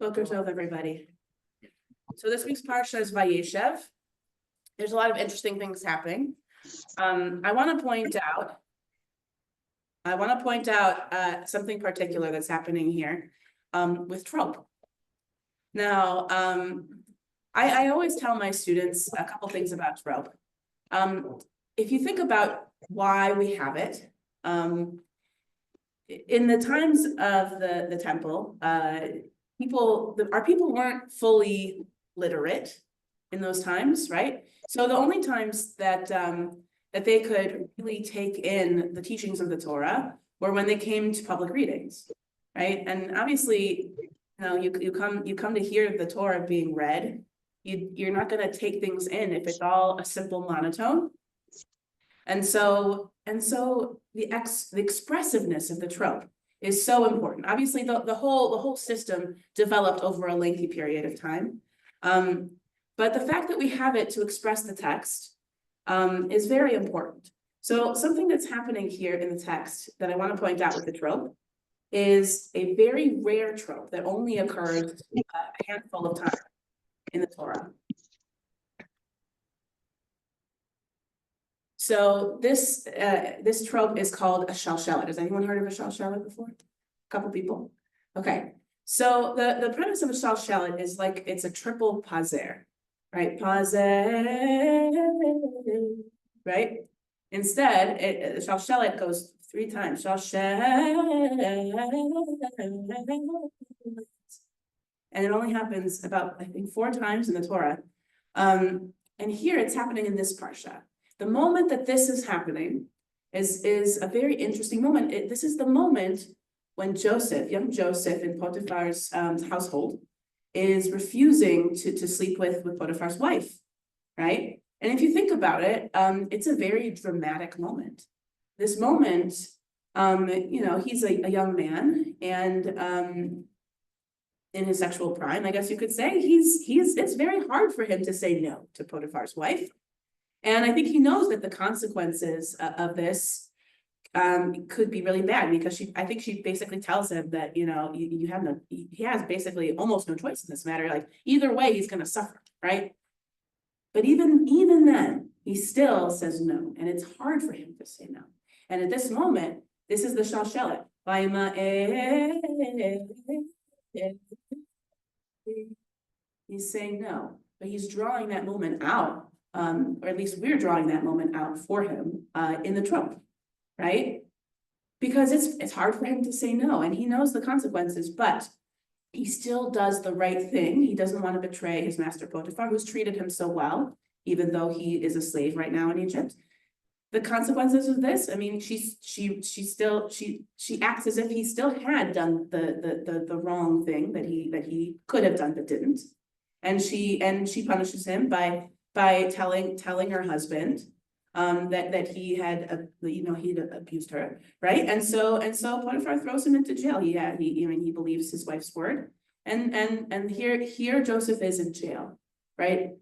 Boker Tov, everybody. So this week's parsha is Vayeishev. There's a lot of interesting things happening. I want to point out something particular that's happening here with trope. Now, I always tell my students a couple things about trope. If you think about why we have it, in the times of the temple, our people weren't fully literate in those times, right? So the only times that they could really take in the teachings of the Torah were when they came to public readings, right? And obviously, you come to hear the Torah being read. You're not going to take things in if it's all a simple monotone. And so the expressiveness of the trope is so important. Obviously, the whole system developed over a lengthy period of time. But the fact that we have it to express the text is very important. So something that's happening here in the text that I want to point out with the trope is a very rare trope that only occurs a handful of times in the Torah. So this trope is called a shalshelet. Has anyone heard of a shalshelet before? A couple people. Okay. So the premise of a shalshelet is like it's a triple pazer, right? Pazer, right? Instead, the shalshelet goes 3 times. Shalshelet, and it only happens about, I think, 4 times in the Torah. And here it's happening in this parsha. The moment that this is happening is a very interesting moment. This is the moment when young Joseph in Potiphar's household is refusing to sleep with Potiphar's wife, right? And if you think about it, it's a very dramatic moment. This moment, he's a young man and in his sexual prime, I guess you could say, it's very hard for him to say no to Potiphar's wife. And I think he knows that the consequences of this could be really bad because I think she basically tells him that, he has basically almost no choice in this matter. Like either way, he's going to suffer, right? But even then, he still says no. And it's hard for him to say no. And at this moment, this is the shalshelet. He's saying no, but he's drawing that moment out. Or at least we're drawing that moment out for him in the trope, right? Because it's hard for him to say no, and he knows the consequences, but he still does the right thing. He doesn't want to betray his master Potiphar, who's treated him so well, even though he is a slave right now in Egypt. The consequences of this, I mean, she acts as if he still had done the wrong thing that he could have done but didn't, and she punishes him by telling her husband that he had he'd abused her, right? And so Potiphar throws him into jail. He believes his wife's word, and here Joseph is in jail, right?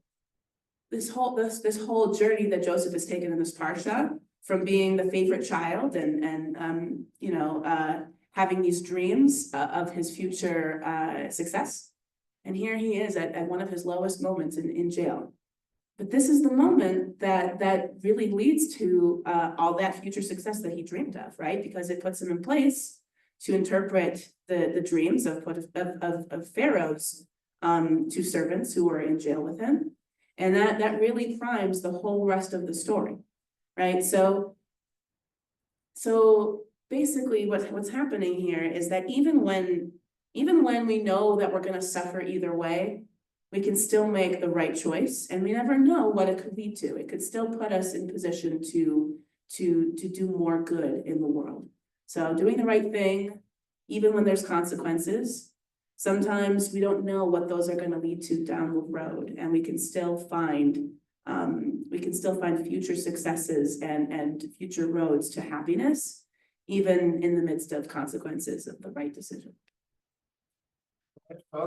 This whole journey that Joseph has taken in this parsha, from being the favorite child and having these dreams of his future success, and here he is at one of his lowest moments in jail. But this is the moment that really leads to all that future success that he dreamed of, right? Because it puts him in place to interpret the dreams of Pharaoh's 2 servants who were in jail with him. And that really primes the whole rest of the story, right? So basically what's happening here is that even when we know that we're going to suffer either way, we can still make the right choice, and we never know what it could lead to. It could still put us in position to do more good in the world. So doing the right thing, even when there's consequences, sometimes we don't know what those are going to lead to down the road, and we can still find future successes and future roads to happiness, even in the midst of consequences of the right decision.